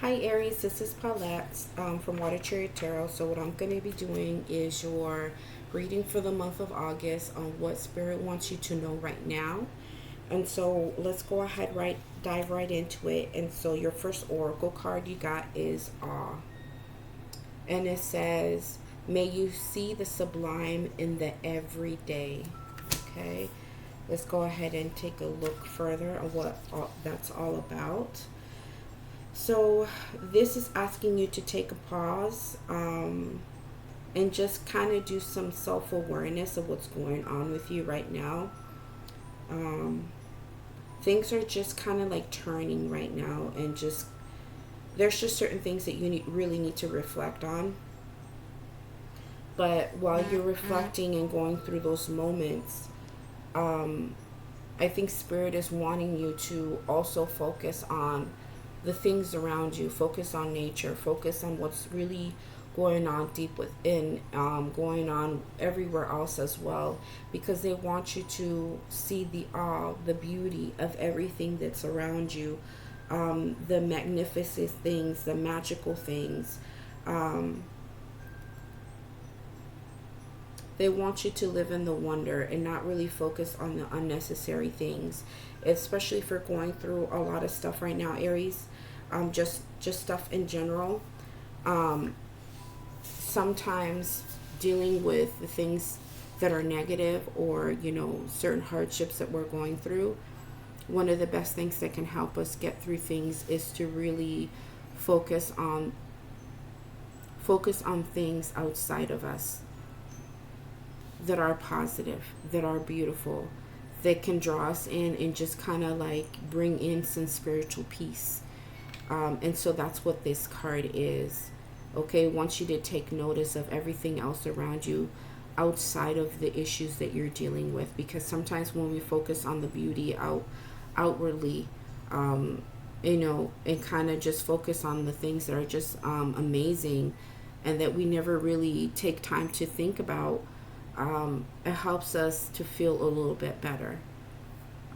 Hi Aries, this is Paulette from Water Cherry Tarot. So what I'm going to be doing is your reading for the month of August on what Spirit wants you to know right now. And so let's go ahead, dive right into it. And so your first oracle card you got is Awe. And it says, may you see the sublime in the everyday. Okay, let's go ahead and take a look further at what that's all about. So this is asking you to take a pause and just kind of do some self-awareness of what's going on with you right now. Things are just kind of like turning right now, and just there's just certain things that you really need to reflect on. But while you're reflecting and going through those moments, I think Spirit is wanting you to also focus on the things around you, focus on nature, focus on what's really going on deep within, going on everywhere else as well, because they want you to see the awe, the beauty of everything that's around you, the magnificent things, the magical things. They want you to live in the wonder and not really focus on the unnecessary things, especially if you're going through a lot of stuff right now, Aries. Just stuff in general. Sometimes dealing with the things that are negative, or certain hardships that we're going through, one of the best things that can help us get through things is to really focus on things outside of us that are positive, that are beautiful, that can draw us in and just kind of like bring in some spiritual peace. And so that's what this card is. Okay, wants you to take notice of everything else around you outside of the issues that you're dealing with, because sometimes when we focus on the beauty outwardly, and kind of just focus on the things that are just amazing, and that we never really take time to think about, it helps us to feel a little bit better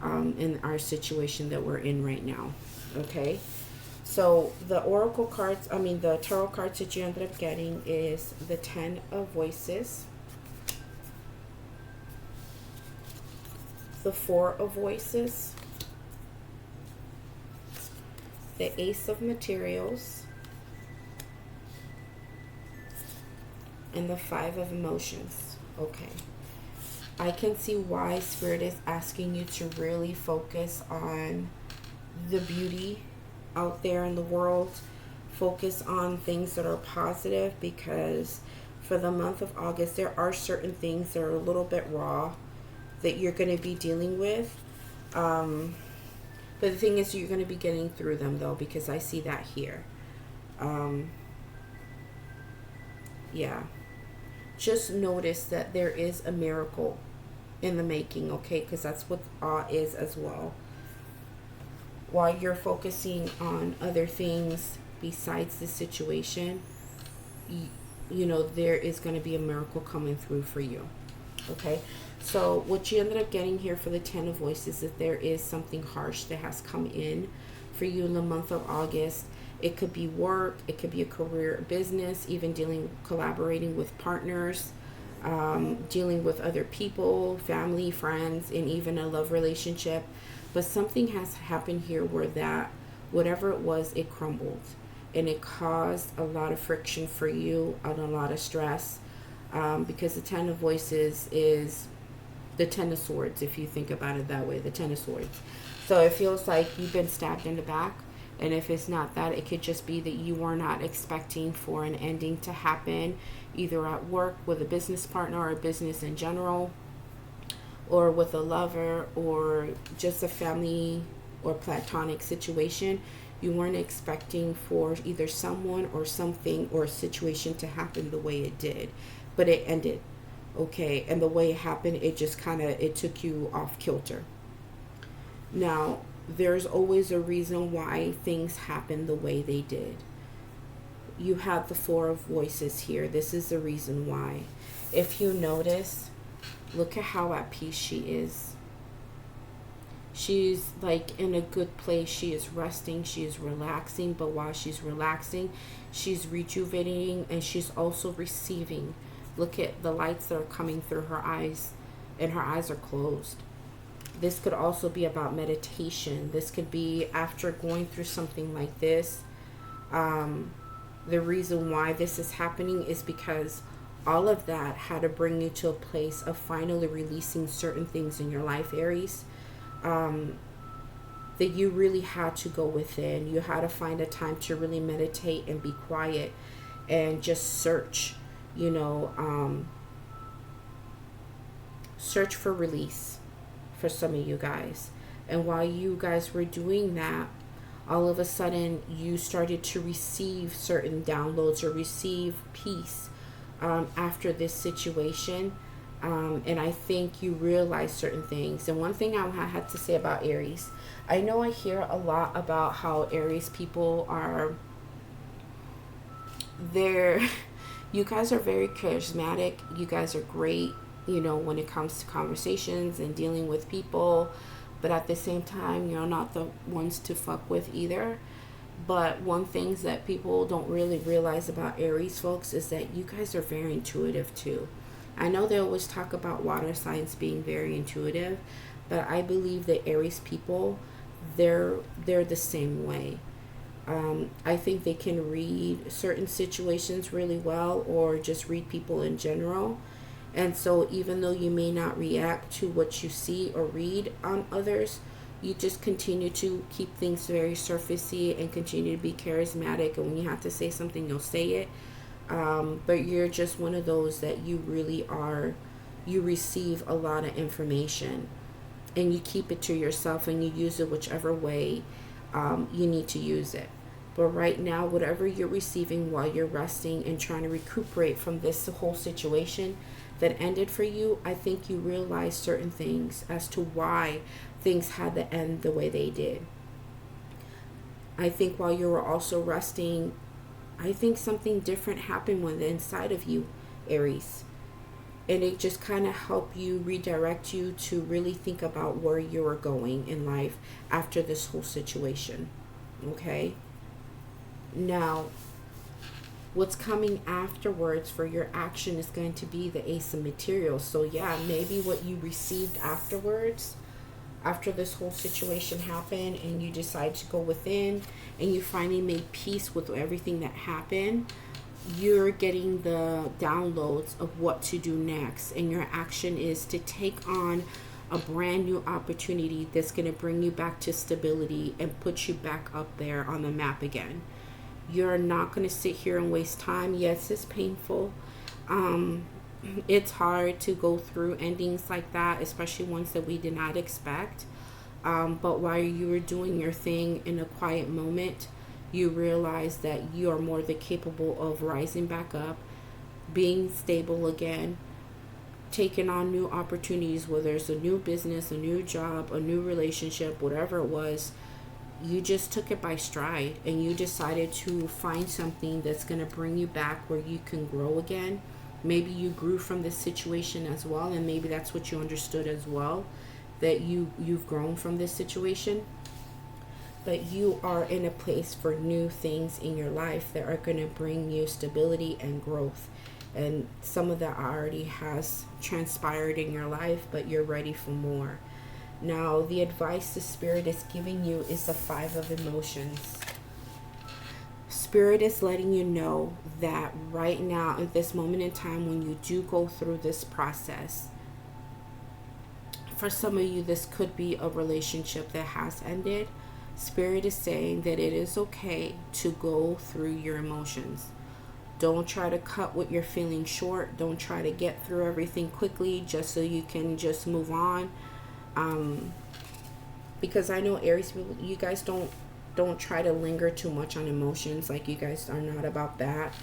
in our situation that we're in right now. Okay, so the the tarot cards that you ended up getting is the 10 of Voices, the 4 of Voices, the Ace of Materials, and the 5 of Emotions. Okay, I can see why Spirit is asking you to really focus on the beauty out there in the world. Focus on things that are positive, because for the month of August there are certain things that are a little bit raw that you're going to be dealing with. But the thing is, you're going to be getting through them though, because I see that here. Yeah. Just notice that there is a miracle in the making, okay? Because that's what awe is as well. While you're focusing on other things besides the situation, there is going to be a miracle coming through for you. Okay, so what you ended up getting here for the 10 of Voices is that there is something harsh that has come in for you in the month of August. It could be work, it could be a career, business, even collaborating with partners, dealing with other people, family, friends, and even a love relationship. But something has happened here where whatever it was, it crumbled, and it caused a lot of friction for you and a lot of stress, because the 10 of Voices is the 10 of Swords, if you think about it that way, the 10 of Swords. So it feels like you've been stabbed in the back. And if it's not that, it could just be that you were not expecting for an ending to happen, either at work with a business partner or a business in general, or with a lover, or just a family or platonic situation. You weren't expecting for either someone or something or a situation to happen the way it did, but it ended. Okay, and the way it happened, it just it took you off kilter. Now, there's always a reason why things happen the way they did. You have the 4 of Voices here. This is the reason why. If you notice, look at how at peace she is. She's like in a good place. She is resting, she is relaxing, but while she's relaxing, she's rejuvenating, and she's also receiving. Look at the lights that are coming through her eyes, and her eyes are closed. This could also be about meditation. This could be after going through something like this. The reason why this is happening is because all of that had to bring you to a place of finally releasing certain things in your life, Aries. That you really had to go within. You had to find a time to really meditate and be quiet and just search, search for release for some of you guys. And while you guys were doing that, all of a sudden you started to receive certain downloads or receive peace after this situation. And I think you realize certain things. And one thing I had to say about Aries, I know I hear a lot about how Aries people are, you guys are very charismatic. You guys are great, when it comes to conversations and dealing with people. But at the same time, you're not the ones to fuck with either. But one thing that people don't really realize about Aries folks is that you guys are very intuitive too. I know they always talk about water signs being very intuitive, but I believe that Aries people, they're the same way. I think they can read certain situations really well, or just read people in general. And so even though you may not react to what you see or read on others, you just continue to keep things very surfacey and continue to be charismatic. And when you have to say something, you'll say it. But you're just one of those that you really are, you receive a lot of information and you keep it to yourself and you use it whichever way you need to use it. But right now, whatever you're receiving while you're resting and trying to recuperate from this whole situation that ended for you, I think you realize certain things as to why things had to end the way they did. I think while you were also resting, I think something different happened with the inside of you, Aries. And it just kind of helped you, redirect you to really think about where you were going in life after this whole situation. Okay? Now, what's coming afterwards for your action is going to be the Ace of Materials. So yeah, maybe what you received afterwards, after this whole situation happened and you decide to go within and you finally made peace with everything that happened, you're getting the downloads of what to do next. And your action is to take on a brand new opportunity that's going to bring you back to stability and put you back up there on the map again. You're not going to sit here and waste time. Yes, it's painful. It's hard to go through endings like that, especially ones that we did not expect. But while you were doing your thing in a quiet moment, you realize that you are more than capable of rising back up, being stable again, taking on new opportunities, whether it's a new business, a new job, a new relationship, whatever it was. You just took it by stride and you decided to find something that's going to bring you back where you can grow again. Maybe you grew from this situation as well, and maybe that's what you understood as well, that you've grown from this situation. But you are in a place for new things in your life that are going to bring you stability and growth. And some of that already has transpired in your life, but you're ready for more. Now, the advice the Spirit is giving you is the Five of Emotions. Spirit is letting you know that right now, at this moment in time, when you do go through this process, for some of you, this could be a relationship that has ended. Spirit is saying that it is okay to go through your emotions. Don't try to cut what you're feeling short. Don't try to get through everything quickly just so you can just move on. Because I know Aries people, you guys don't try to linger too much on emotions. Like, you guys are not about that.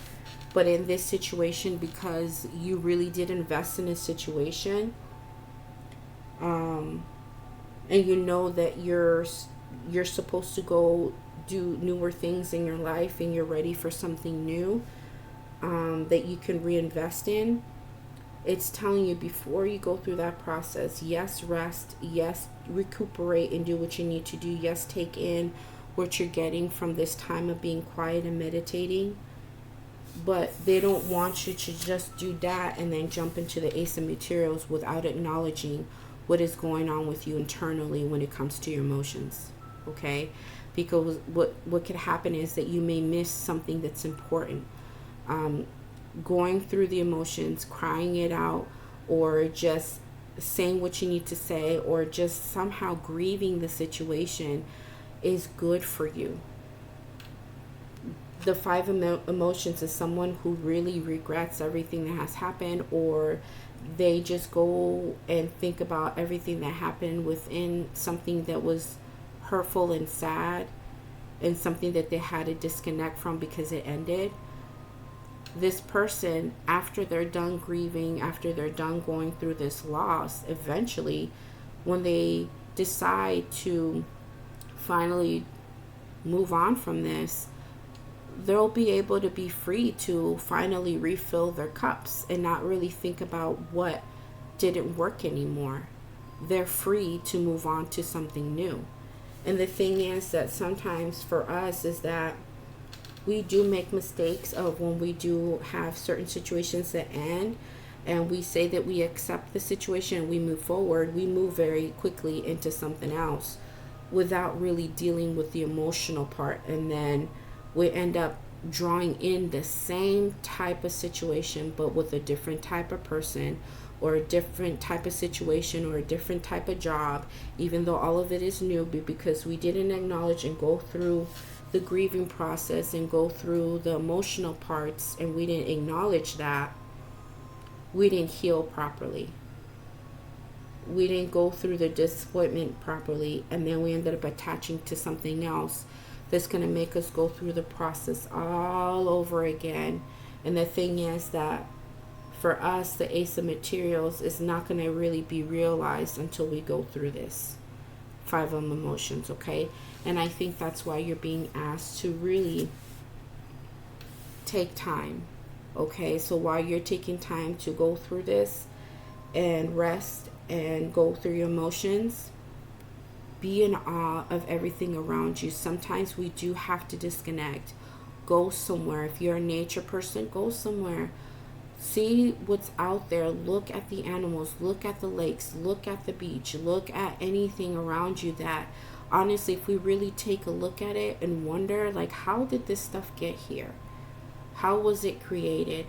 But in this situation, because you really did invest in this situation, and you know that you're supposed to go do newer things in your life, and you're ready for something new that you can reinvest in. It's telling you before you go through that process, yes, rest, yes, recuperate and do what you need to do, yes, take in what you're getting from this time of being quiet and meditating. But they don't want you to just do that and then jump into the Ace of Materials without acknowledging what is going on with you internally when it comes to your emotions. Okay? Because what could happen is that you may miss something that's important. Going through the emotions, crying it out, or just saying what you need to say, or just somehow grieving the situation is good for you. The five emotions is someone who really regrets everything that has happened, or they just go and think about everything that happened within something that was hurtful and sad, and something that they had to disconnect from because it ended. This person, after they're done grieving, after they're done going through this loss, eventually when they decide to finally move on from this, they'll be able to be free to finally refill their cups and not really think about what didn't work anymore. They're free to move on to something new. And the thing is that sometimes for us is that we do make mistakes of when we do have certain situations that end, and we say that we accept the situation and we move forward. We move very quickly into something else without really dealing with the emotional part, and then we end up drawing in the same type of situation but with a different type of person, or a different type of situation, or a different type of job, even though all of it is new. But because we didn't acknowledge and go through the grieving process and go through the emotional parts, and we didn't acknowledge that, we didn't heal properly. We didn't go through the disappointment properly, and then we ended up attaching to something else that's going to make us go through the process all over again. And the thing is that for us, the Ace of Materials is not going to really be realized until we go through this five of emotions, okay? And I think that's why you're being asked to really take time, okay? So while you're taking time to go through this and rest and go through your emotions, be in awe of everything around you. Sometimes we do have to disconnect. Go somewhere. If you're a nature person, go somewhere. See what's out there. Look at the animals. Look at the lakes. Look at the beach. Look at anything around you that, honestly, if we really take a look at it and wonder, like, how did this stuff get here? How was it created?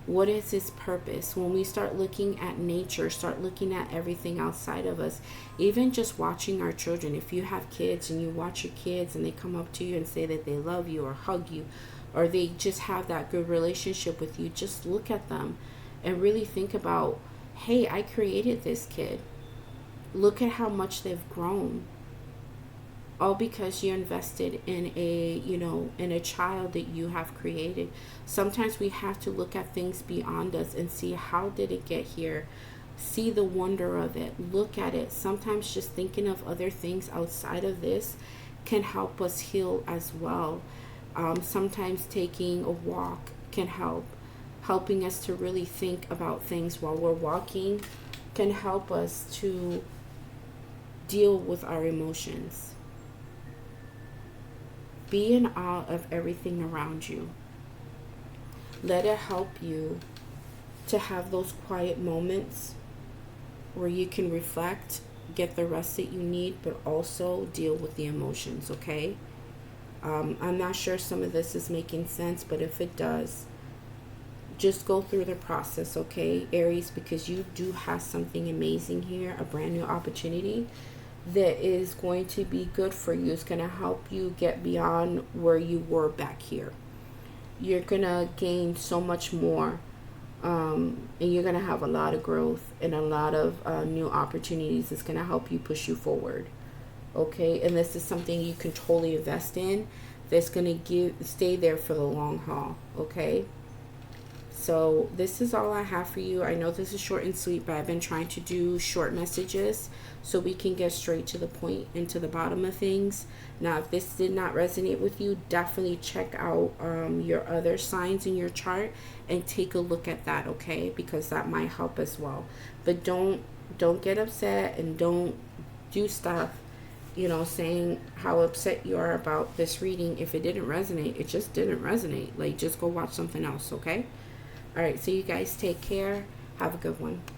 What is its purpose? When we start looking at nature, start looking at everything outside of us, even just watching our children. If you have kids and you watch your kids and they come up to you and say that they love you or hug you, or they just have that good relationship with you, just look at them and really think about, hey, I created this kid. Look at how much they've grown. All because you invested in a child that you have created. Sometimes we have to look at things beyond us and see, how did it get here? See the wonder of it. Look at it. Sometimes just thinking of other things outside of this can help us heal as well. Sometimes taking a walk can help. Helping us to really think about things while we're walking can help us to deal with our emotions. Be in awe of everything around you. Let it help you to have those quiet moments where you can reflect, get the rest that you need, but also deal with the emotions, okay? I'm not sure some of this is making sense, but if it does, just go through the process, okay, Aries, because you do have something amazing here, a brand new opportunity that is going to be good for you. It's going to help you get beyond where you were back here. You're going to gain so much more, and you're going to have a lot of growth and a lot of new opportunities. It's going to help you push you forward, okay? And this is something you can totally invest in, that's going to stay there for the long haul, okay? So this is all I have for you. I know this is short and sweet, but I've been trying to do short messages so we can get straight to the point and to the bottom of things. Now, if this did not resonate with you, definitely check out your other signs in your chart and take a look at that, okay? Because that might help as well. But don't get upset, and don't do stuff, you know, saying how upset you are about this reading. If it didn't resonate, it just didn't resonate. Like, just go watch something else, okay? All right, so you guys take care. Have a good one.